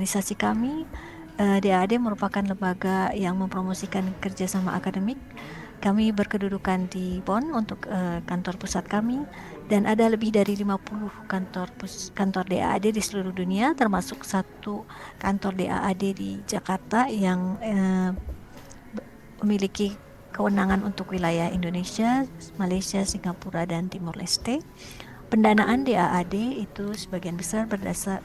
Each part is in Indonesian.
Organisasi kami, DAAD merupakan lembaga yang mempromosikan kerjasama akademik. Kami berkedudukan di Bonn untuk kantor pusat kami, dan ada lebih dari 50 kantor DAAD di seluruh dunia, termasuk satu kantor DAAD di Jakarta yang memiliki kewenangan untuk wilayah Indonesia, Malaysia, Singapura, dan Timor Leste. Pendanaan DAAD itu sebagian besar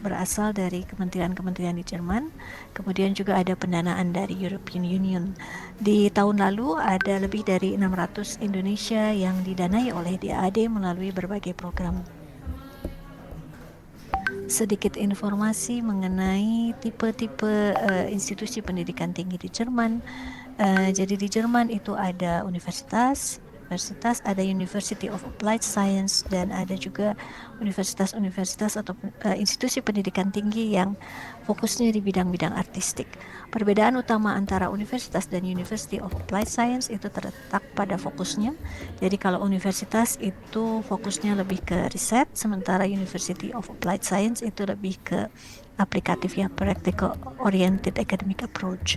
berasal dari kementerian-kementerian di Jerman, kemudian juga ada pendanaan dari European Union. Di tahun lalu ada lebih dari 600 Indonesia yang didanai oleh DAAD melalui berbagai program. Sedikit informasi mengenai tipe-tipe institusi pendidikan tinggi di Jerman. Jadi di Jerman itu ada universitas, ada University of Applied Science, dan ada juga universitas-universitas atau institusi pendidikan tinggi yang fokusnya di bidang-bidang artistik. Perbedaan utama antara universitas dan University of Applied Science itu terletak pada fokusnya. Jadi kalau universitas itu fokusnya lebih ke riset, sementara University of Applied Science itu lebih ke aplikatif ya, practical oriented academic approach.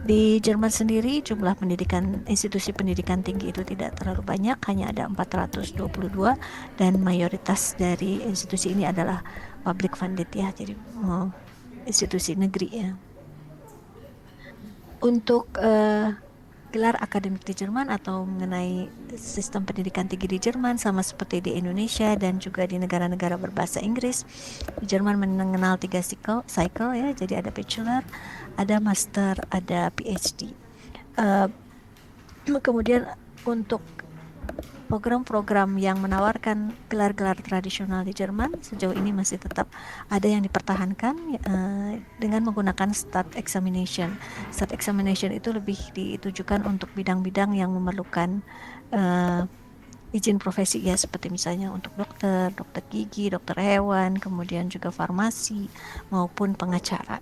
Di Jerman sendiri jumlah institusi pendidikan tinggi itu tidak terlalu banyak, hanya ada 422, dan mayoritas dari institusi ini adalah public funded ya, jadi institusi negeri ya. Untuk gelar akademik di Jerman atau mengenai sistem pendidikan tinggi di Jerman sama seperti di Indonesia dan juga di negara-negara berbahasa Inggris. Di Jerman mengenal 3 cycle ya, jadi ada bachelor, ada master, ada PhD. Kemudian untuk program-program yang menawarkan gelar-gelar tradisional di Jerman sejauh ini masih tetap ada yang dipertahankan dengan menggunakan stat examination. Stat examination itu lebih ditujukan untuk bidang-bidang yang memerlukan izin profesi ya, seperti misalnya untuk dokter gigi, dokter hewan, kemudian juga farmasi maupun pengacara.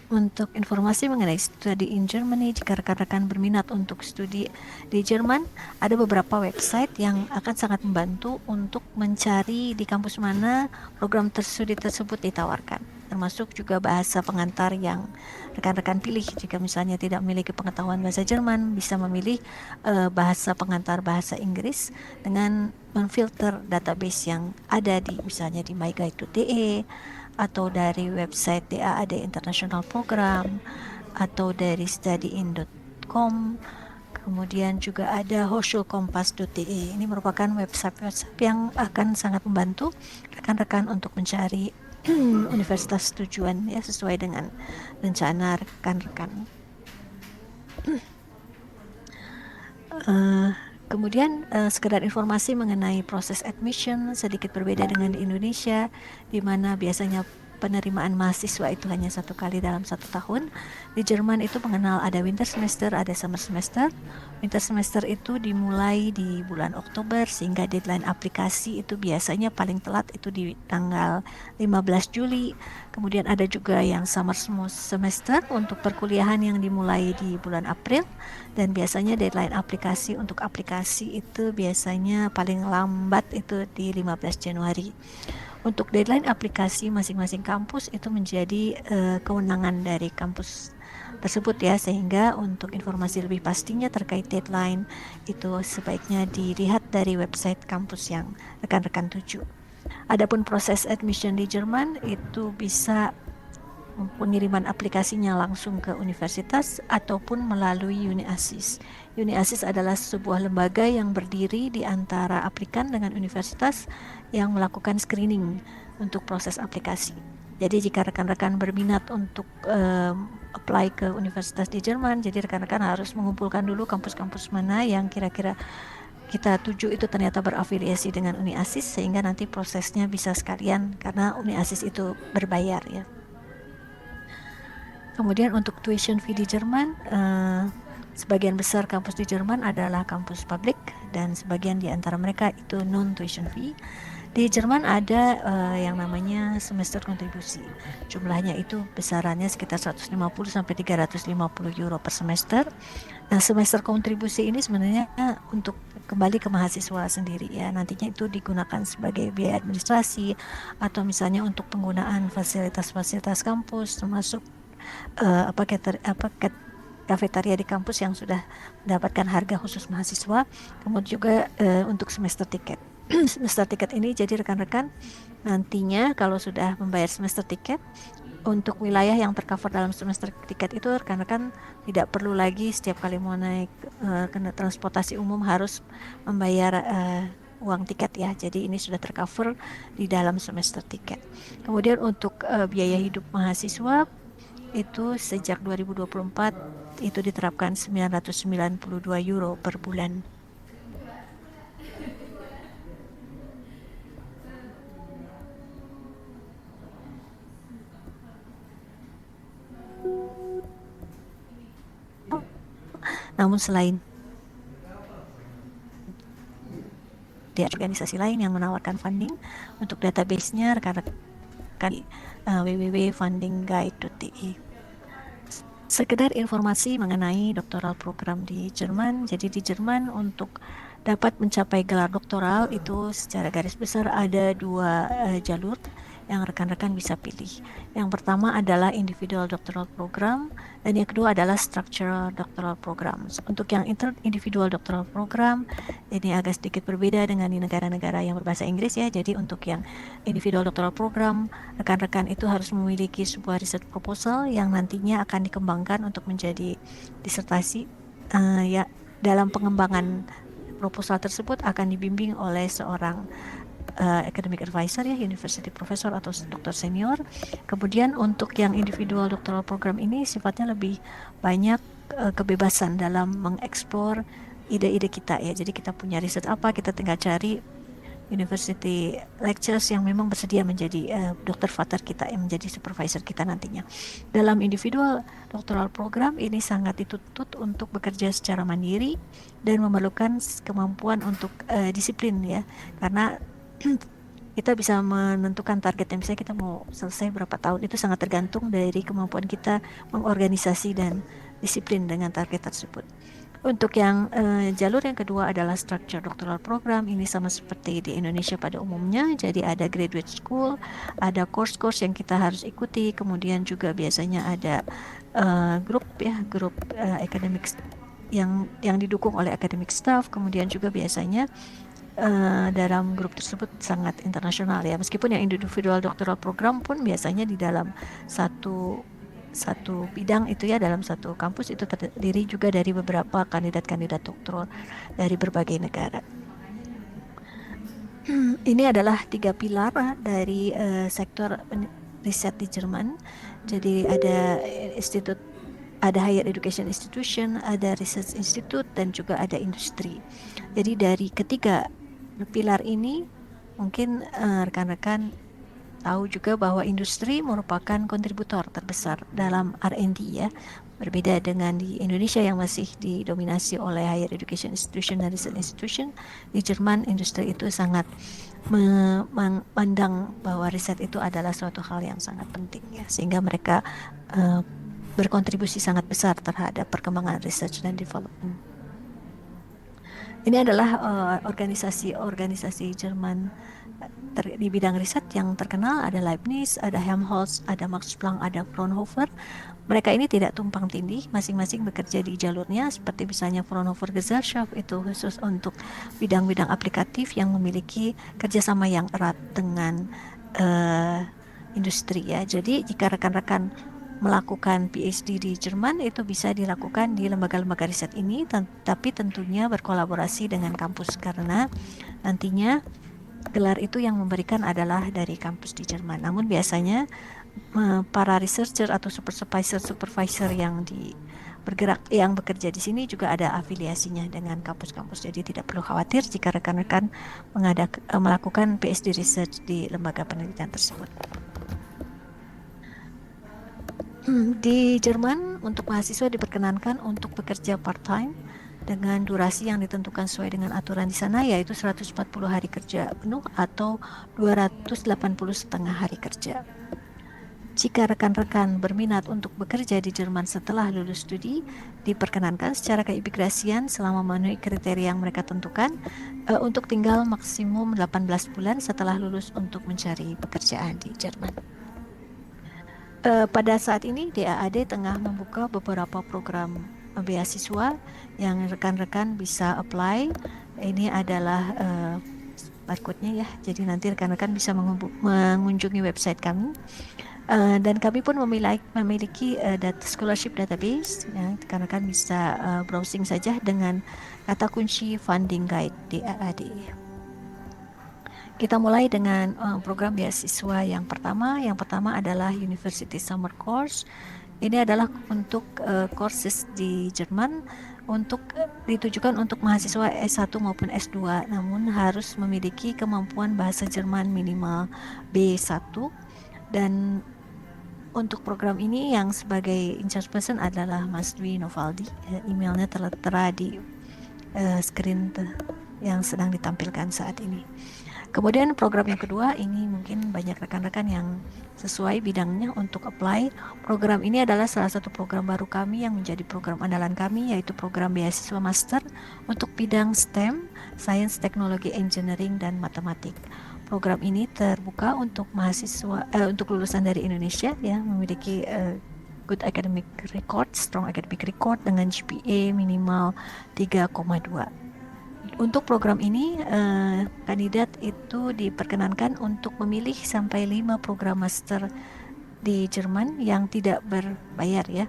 Untuk informasi mengenai studi in Germany, jika rekan-rekan berminat untuk studi di Jerman, ada beberapa website yang akan sangat membantu untuk mencari di kampus mana program studi tersebut ditawarkan, termasuk juga bahasa pengantar yang rekan-rekan pilih. Jika misalnya tidak memiliki pengetahuan bahasa Jerman, bisa memilih bahasa pengantar bahasa Inggris dengan memfilter database yang ada di misalnya di myguide.de, atau dari website DAAD International Program, atau dari studyin.com. Kemudian juga ada hochschulkompass.de. Ini merupakan website yang akan sangat membantu rekan-rekan untuk mencari universitas tujuan ya, sesuai dengan rencana rekan-rekan. Kemudian sekedar informasi mengenai proses admission, sedikit berbeda dengan di Indonesia, di mana biasanya penerimaan mahasiswa itu hanya 1 kali dalam 1 tahun. Di Jerman itu mengenal ada winter semester, ada summer semester. Winter semester itu dimulai di bulan Oktober, sehingga deadline aplikasi itu biasanya paling telat itu di tanggal 15 Juli. Kemudian ada juga yang summer semester untuk perkuliahan yang dimulai di bulan April, dan biasanya deadline aplikasi untuk aplikasi itu biasanya paling lambat itu di 15 Januari. Untuk deadline aplikasi masing-masing kampus itu menjadi kewenangan dari kampus tersebut ya, sehingga untuk informasi lebih pastinya terkait deadline itu sebaiknya dilihat dari website kampus yang rekan-rekan tuju. Adapun proses admission di Jerman itu bisa pengiriman aplikasinya langsung ke universitas ataupun melalui UniASIS. UniASIS adalah sebuah lembaga yang berdiri di antara aplikan dengan universitas yang melakukan screening untuk proses aplikasi. Jadi jika rekan-rekan berminat untuk apply ke universitas di Jerman, jadi rekan-rekan harus mengumpulkan dulu kampus-kampus mana yang kira-kira kita tuju itu ternyata berafiliasi dengan UniASIS, sehingga nanti prosesnya bisa sekalian karena UniASIS itu berbayar ya. Kemudian untuk tuition fee di Jerman, sebagian besar kampus di Jerman adalah kampus publik, dan sebagian di antara mereka itu non tuition fee. Di Jerman ada yang namanya semester kontribusi. Jumlahnya itu besarannya sekitar 150 sampai 350 euro per semester. Nah, semester kontribusi ini sebenarnya untuk kembali ke mahasiswa sendiri ya. Nantinya itu digunakan sebagai biaya administrasi atau misalnya untuk penggunaan fasilitas-fasilitas kampus termasuk kafetaria di kampus yang sudah mendapatkan harga khusus mahasiswa. Kemudian juga untuk semester tiket. Semester tiket ini jadi rekan-rekan nantinya kalau sudah membayar semester tiket untuk wilayah yang tercover dalam semester tiket itu rekan-rekan tidak perlu lagi setiap kali mau naik kena transportasi umum harus membayar uang tiket ya. Jadi ini sudah tercover di dalam semester tiket. Kemudian untuk biaya hidup mahasiswa itu sejak 2024 itu diterapkan 992 euro per bulan. Namun selain di organisasi lain yang menawarkan funding untuk database-nya rekan-rekan www.fundingguide.de. Sekedar informasi mengenai doktoral program di Jerman. Jadi di Jerman untuk dapat mencapai gelar doktoral itu secara garis besar ada dua jalur yang rekan-rekan bisa pilih. Yang pertama adalah individual doctoral program dan yang kedua adalah structural doctoral program. Untuk yang individual doctoral program ini agak sedikit berbeda dengan di negara-negara yang berbahasa Inggris ya. Jadi untuk yang individual doctoral program rekan-rekan itu harus memiliki sebuah research proposal yang nantinya akan dikembangkan untuk menjadi disertasi ya. Dalam pengembangan proposal tersebut akan dibimbing oleh seorang academic advisor ya, university professor atau dokter senior. Kemudian untuk yang individual doctoral program ini sifatnya lebih banyak kebebasan dalam mengeksplor ide-ide kita ya. Jadi kita punya riset apa, kita tinggal cari university lectures yang memang bersedia menjadi dokter fatar kita, yang menjadi supervisor kita nantinya. Dalam individual doctoral program ini sangat dituntut untuk bekerja secara mandiri dan memerlukan kemampuan untuk disiplin ya, karena kita bisa menentukan targetnya, misalnya kita mau selesai berapa tahun, itu sangat tergantung dari kemampuan kita mengorganisasi dan disiplin dengan target tersebut. Untuk yang jalur yang kedua adalah structure doctoral program. Ini sama seperti di Indonesia pada umumnya. Jadi ada graduate school, ada course-course yang kita harus ikuti. Kemudian juga biasanya ada grup ya, grup academic yang didukung oleh academic staff. Kemudian juga biasanya dalam grup tersebut sangat internasional ya. Meskipun yang individual doctoral program pun biasanya di dalam satu bidang itu ya, dalam satu kampus itu terdiri juga dari beberapa kandidat-kandidat doktoral dari berbagai negara. Ini adalah 3 pilar dari sektor riset di Jerman. Jadi ada institut, ada higher education institution, ada research institute, dan juga ada industri. Jadi dari ketiga pilar ini mungkin rekan-rekan tahu juga bahwa industri merupakan kontributor terbesar dalam R&D ya. Berbeda dengan di Indonesia yang masih didominasi oleh higher education institution dan research institution, di Jerman industri itu sangat memandang bahwa riset itu adalah suatu hal yang sangat penting ya, sehingga mereka berkontribusi sangat besar terhadap perkembangan research dan development. Ini adalah organisasi-organisasi Jerman di bidang riset yang terkenal. Ada Leibniz, ada Helmholtz, ada Max Planck, ada Fraunhofer. Mereka ini tidak tumpang tindih, masing-masing bekerja di jalurnya. Seperti misalnya Fraunhofer Gesellschaft itu khusus untuk bidang-bidang aplikatif yang memiliki kerjasama yang erat dengan industri ya. Jadi jika rekan-rekan melakukan PhD di Jerman itu bisa dilakukan di lembaga-lembaga riset ini, tapi tentunya berkolaborasi dengan kampus karena nantinya gelar itu yang memberikan adalah dari kampus di Jerman. Namun biasanya para researcher atau supervisor yang yang bekerja di sini juga ada afiliasinya dengan kampus-kampus. Jadi tidak perlu khawatir jika rekan-rekan melakukan PhD research di lembaga penelitian tersebut. Di Jerman untuk mahasiswa diperkenankan untuk bekerja part-time dengan durasi yang ditentukan sesuai dengan aturan di sana, yaitu 140 hari kerja penuh atau 280 setengah hari kerja. Jika rekan-rekan berminat untuk bekerja di Jerman setelah lulus studi, diperkenankan secara keimigrasian selama memenuhi kriteria yang mereka tentukan untuk tinggal maksimum 18 bulan setelah lulus untuk mencari pekerjaan di Jerman. Pada saat ini DAAD tengah membuka beberapa program beasiswa yang rekan-rekan bisa apply. Ini adalah barcode-nya ya, jadi nanti rekan-rekan bisa mengunjungi website kami. Dan kami pun memiliki scholarship database ya, rekan-rekan bisa browsing saja dengan kata kunci funding guide DAAD. Kita mulai dengan program beasiswa yang pertama. Yang pertama adalah University Summer Course. Ini adalah untuk courses di Jerman untuk ditujukan untuk mahasiswa S1 maupun S2, namun harus memiliki kemampuan bahasa Jerman minimal B1. Dan untuk program ini yang sebagai in charge person adalah Mas Dwi Novaldi. Emailnya tertera di screen yang sedang ditampilkan saat ini. Kemudian program yang kedua, ini mungkin banyak rekan-rekan yang sesuai bidangnya untuk apply. Program ini adalah salah satu program baru kami yang menjadi program andalan kami, yaitu program beasiswa master untuk bidang STEM, Science, Teknologi, Engineering, dan Matematik. Program ini terbuka untuk mahasiswa untuk lulusan dari Indonesia ya, memiliki good academic record, strong academic record dengan GPA minimal 3,2. Untuk program ini kandidat itu diperkenankan untuk memilih sampai 5 program master di Jerman yang tidak berbayar ya.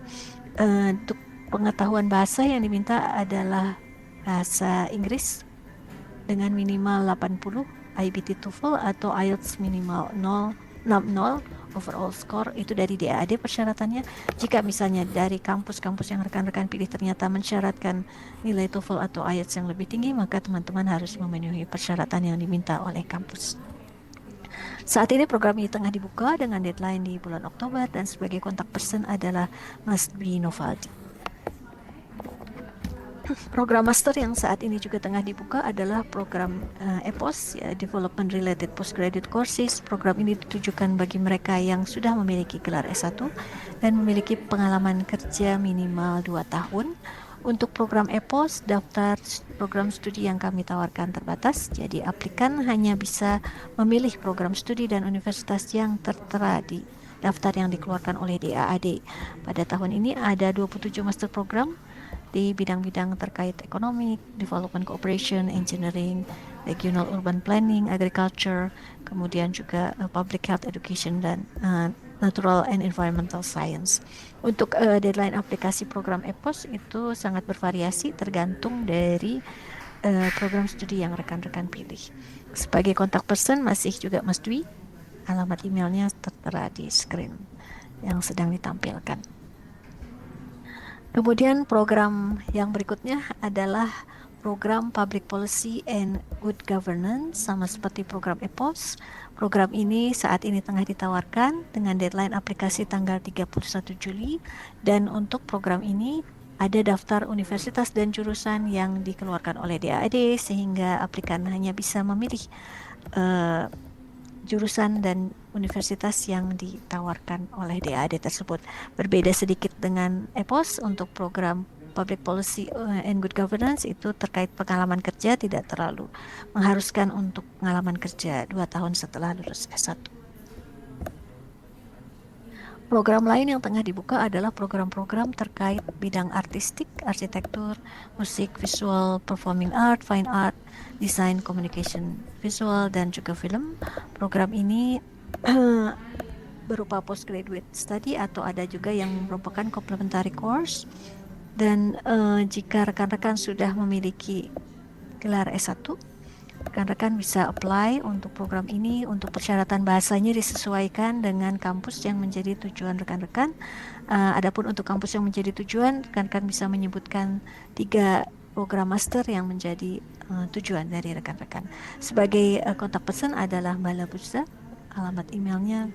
Untuk pengetahuan bahasa yang diminta adalah bahasa Inggris dengan minimal 80, IBT TOEFL atau IELTS minimal 060, overall score itu dari DAAD persyaratannya. Jika misalnya dari kampus-kampus yang rekan-rekan pilih ternyata mensyaratkan nilai TOEFL atau IELTS yang lebih tinggi, maka teman-teman harus memenuhi persyaratan yang diminta oleh kampus. Saat ini program ini tengah dibuka dengan deadline di bulan Oktober, dan sebagai kontak person adalah Mas Dwi Novaldi. Program master yang saat ini juga tengah dibuka adalah program EPOS, ya, Development Related Postgraduate Courses. Program ini ditujukan bagi mereka yang sudah memiliki gelar S1 dan memiliki pengalaman kerja minimal 2 tahun. Untuk program EPOS, daftar program studi yang kami tawarkan terbatas, jadi aplikan hanya bisa memilih program studi dan universitas yang tertera di daftar yang dikeluarkan oleh DAAD. Pada tahun ini ada 27 master program di bidang-bidang terkait ekonomi, development cooperation, engineering, regional urban planning, agriculture, kemudian juga public health education, dan natural and environmental science. Untuk deadline aplikasi program EPOS itu sangat bervariasi tergantung dari program studi yang rekan-rekan pilih. Sebagai kontak person masih juga Mas Dwi, alamat emailnya tertera di screen yang sedang ditampilkan. Kemudian program yang berikutnya adalah program Public Policy and Good Governance, sama seperti program EPOS. Program ini saat ini tengah ditawarkan dengan deadline aplikasi tanggal 31 Juli, dan untuk program ini ada daftar universitas dan jurusan yang dikeluarkan oleh DAAD, sehingga aplikan hanya bisa memilih jurusan dan universitas yang ditawarkan oleh DAAD tersebut. Berbeda sedikit dengan EPOS, untuk program Public Policy and Good Governance itu terkait pengalaman kerja, tidak terlalu mengharuskan untuk pengalaman kerja 2 tahun setelah lulus S1. Program lain yang tengah dibuka adalah program-program terkait bidang artistik, arsitektur, musik, visual, performing art, fine art, desain, communication, visual, dan juga film. Program ini berupa postgraduate study atau ada juga yang merupakan complementary course. Dan jika rekan-rekan sudah memiliki gelar S1, rekan-rekan bisa apply untuk program ini. Untuk persyaratan bahasanya disesuaikan dengan kampus yang menjadi tujuan rekan-rekan. Adapun untuk kampus yang menjadi tujuan, rekan-rekan bisa menyebutkan 3 program master yang menjadi tujuan dari rekan-rekan. Sebagai kontak person adalah Mbak Labuza. Alamat emailnya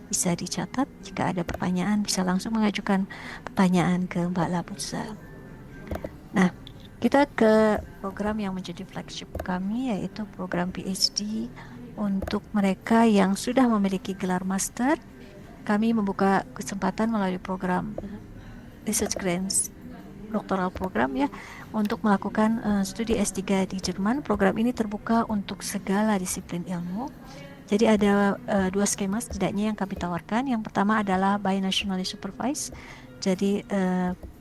bisa dicatat. Jika ada pertanyaan bisa langsung mengajukan pertanyaan ke Mbak Labuza. Nah, Kita ke program yang menjadi flagship kami, yaitu program PhD untuk mereka yang sudah memiliki gelar master. Kami membuka kesempatan melalui program Research Grants Doctoral Program ya untuk melakukan studi S3 di Jerman. Program ini terbuka untuk segala disiplin ilmu. Jadi ada dua skema setidaknya yang kami tawarkan. Yang pertama adalah binationally supervised. Jadi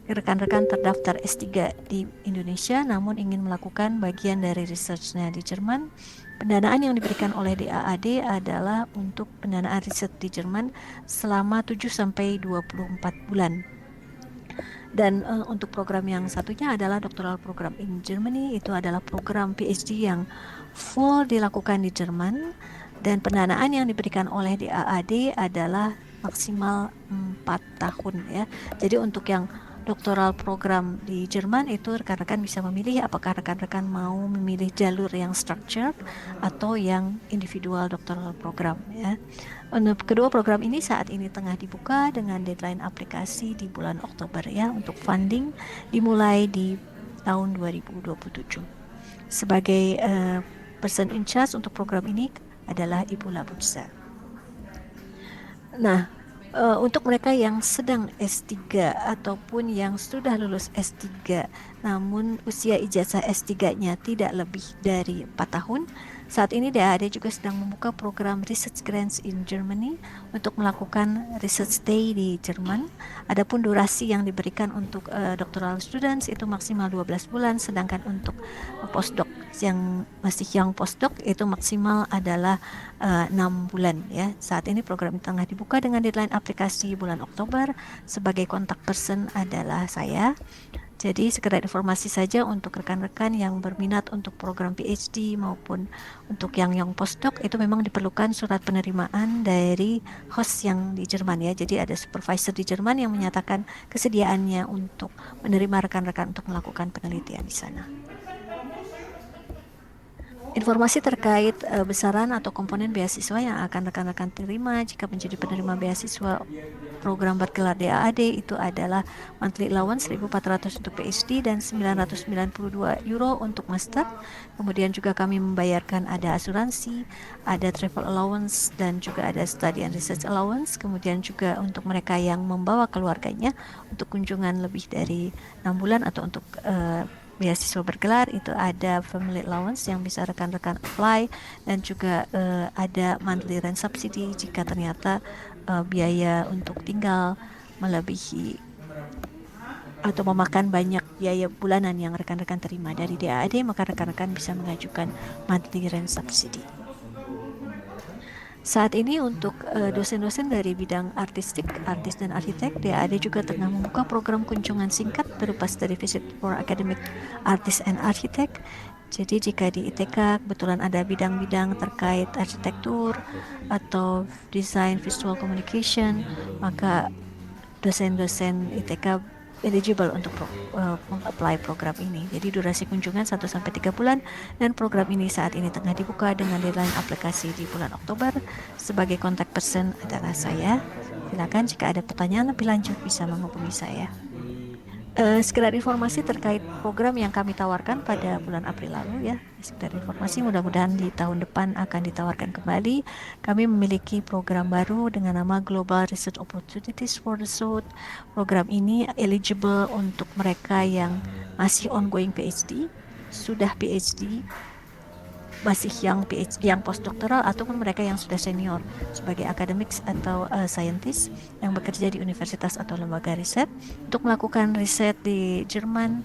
rekan-rekan terdaftar S3 di Indonesia namun ingin melakukan bagian dari research-nya di Jerman. Pendanaan yang diberikan oleh DAAD adalah untuk pendanaan riset di Jerman selama 7 sampai 24 bulan. Dan untuk program yang satunya adalah doctoral program in Germany. Itu adalah program PhD yang full dilakukan di Jerman, dan pendanaan yang diberikan oleh DAAD adalah maksimal 4 tahun ya. Jadi untuk yang doctoral program di Jerman itu rekan-rekan bisa memilih apakah rekan-rekan mau memilih jalur yang structured atau yang individual doctoral program ya. Untuk kedua program ini saat ini tengah dibuka dengan deadline aplikasi di bulan Oktober ya. Untuk funding dimulai di tahun 2027. Sebagai person in charge untuk program ini adalah Ibu Labutsa. Nah, untuk mereka yang sedang S3 ataupun yang sudah lulus S3 namun usia ijazah S3-nya tidak lebih dari 4 tahun, saat ini DAAD juga sedang membuka program Research Grants in Germany untuk melakukan research stay di Jerman. Adapun durasi yang diberikan untuk doctoral students itu maksimal 12 bulan, sedangkan untuk postdoc yang masih yang postdoc itu maksimal adalah 6 bulan ya. Saat ini program tengah dibuka dengan deadline aplikasi bulan Oktober. Sebagai kontak person adalah saya. Jadi sekedar informasi saja untuk rekan-rekan yang berminat untuk program PhD maupun untuk yang postdoc, itu memang diperlukan surat penerimaan dari host yang di Jerman ya. Jadi ada supervisor di Jerman yang menyatakan kesediaannya untuk menerima rekan-rekan untuk melakukan penelitian di sana. Informasi terkait besaran atau komponen beasiswa yang akan rekan-rekan terima jika menjadi penerima beasiswa program bergelar DAAD itu adalah monthly allowance 1.400 untuk PhD dan 992 euro untuk master. Kemudian juga kami membayarkan ada asuransi, ada travel allowance, dan juga ada study and research allowance. Kemudian juga untuk mereka yang membawa keluarganya untuk kunjungan lebih dari 6 bulan atau untuk beasiswa bergelar itu ada family allowance yang bisa rekan-rekan apply, dan juga ada monthly rent subsidy jika ternyata biaya untuk tinggal melebihi atau memakan banyak biaya bulanan yang rekan-rekan terima dari DAAD, maka rekan-rekan bisa mengajukan monthly rent subsidy. Saat ini untuk dosen-dosen dari bidang artistik, artis dan arsitek, DAAD juga tengah membuka program kunjungan singkat berupa study visit for academic artist and architect. Jadi jika di ITK kebetulan ada bidang-bidang terkait arsitektur atau desain visual communication, maka dosen-dosen ITK eligible untuk apply program ini. Jadi durasi kunjungan 1-3 bulan, dan program ini saat ini tengah dibuka dengan deadline aplikasi di bulan Oktober. Sebagai contact person adalah saya. Silakan jika ada pertanyaan lebih lanjut bisa menghubungi saya. Sekedar informasi terkait program yang kami tawarkan pada bulan April lalu ya. Sekedar informasi, mudah-mudahan di tahun depan akan ditawarkan kembali. Kami memiliki program baru dengan nama Global Research Opportunities for the South. Program ini eligible untuk mereka yang masih ongoing PhD, sudah PhD, masih yang PhD, yang postdoktoral, ataupun mereka yang sudah senior sebagai academics atau scientist yang bekerja di universitas atau lembaga riset untuk melakukan riset di Jerman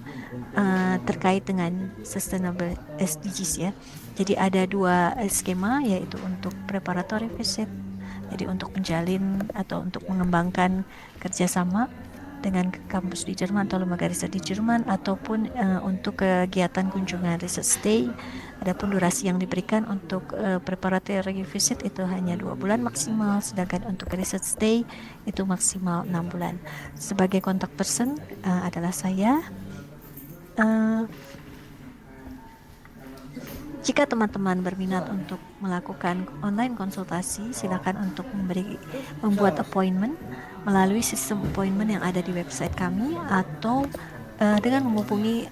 terkait dengan sustainable SDGs ya. Jadi ada dua skema, yaitu untuk preparatory visit, jadi untuk menjalin atau untuk mengembangkan kerjasama dengan kampus di Jerman atau lembaga riset di Jerman, ataupun untuk kegiatan kunjungan riset stay. Adapun durasi yang diberikan untuk preparatory visit itu hanya 2 bulan maksimal, sedangkan untuk research stay itu maksimal 6 bulan. Sebagai contact person adalah saya. Jika teman-teman berminat untuk melakukan online konsultasi, silakan untuk membuat appointment melalui sistem appointment yang ada di website kami, atau dengan menghubungi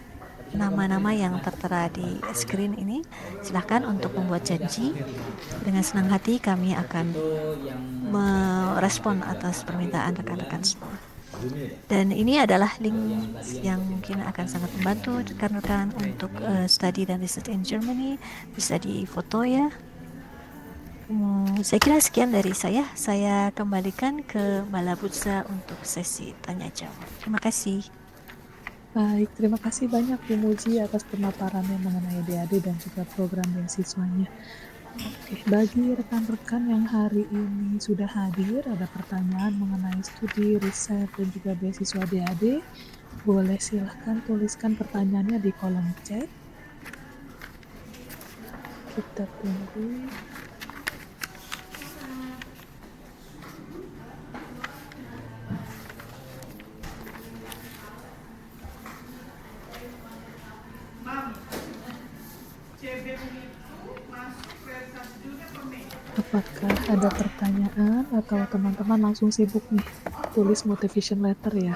nama-nama yang tertera di screen ini. Silahkan untuk membuat janji. Dengan senang hati kami akan merespon atas permintaan rekan-rekan semua. Dan ini adalah link yang mungkin akan sangat membantu rekan-rekan untuk study dan research in Germany. Bisa difoto ya. Saya kira sekian dari saya. Saya kembalikan ke Balabutsa untuk sesi tanya jawab. Terima kasih. Baik, terima kasih banyak Bu Muji atas pemaparannya mengenai DAD dan juga program beasiswanya. Oke, bagi rekan-rekan yang hari ini sudah hadir, ada pertanyaan mengenai studi, riset, dan juga beasiswa DAD, boleh silahkan tuliskan pertanyaannya di kolom chat. Kita tunggu. Apakah ada pertanyaan atau teman-teman langsung sibuk nih tulis motivation letter ya?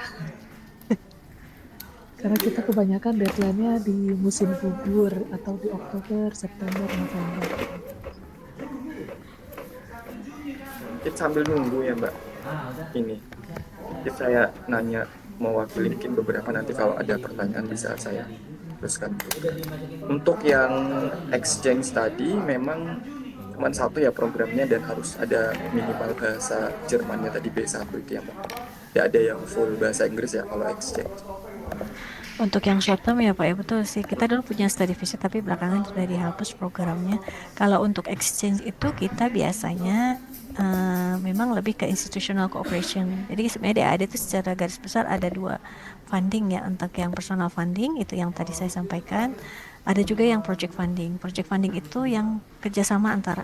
Karena kita kebanyakan deadline-nya di musim gugur atau di Oktober, September, November. Kita sambil nunggu ya Mbak. Ini kita saya nanya mewakili mungkin beberapa, nanti kalau ada pertanyaan bisa saya teruskan. Untuk yang exchange tadi memang cuma satu ya programnya, dan harus ada minimal bahasa Jermannya tadi B1 itu ya Mbak. Tidak ada yang full bahasa Inggris ya kalau exchange. Untuk yang short term ya Pak ya, betul sih. Kita dulu punya study visit tapi belakangan sudah dihapus programnya. Kalau untuk exchange itu kita biasanya memang lebih ke institutional cooperation. Jadi sebenarnya DAD itu secara garis besar ada dua funding ya, untuk yang personal funding itu yang tadi saya sampaikan. Ada juga yang project funding. Project funding itu yang kerjasama antara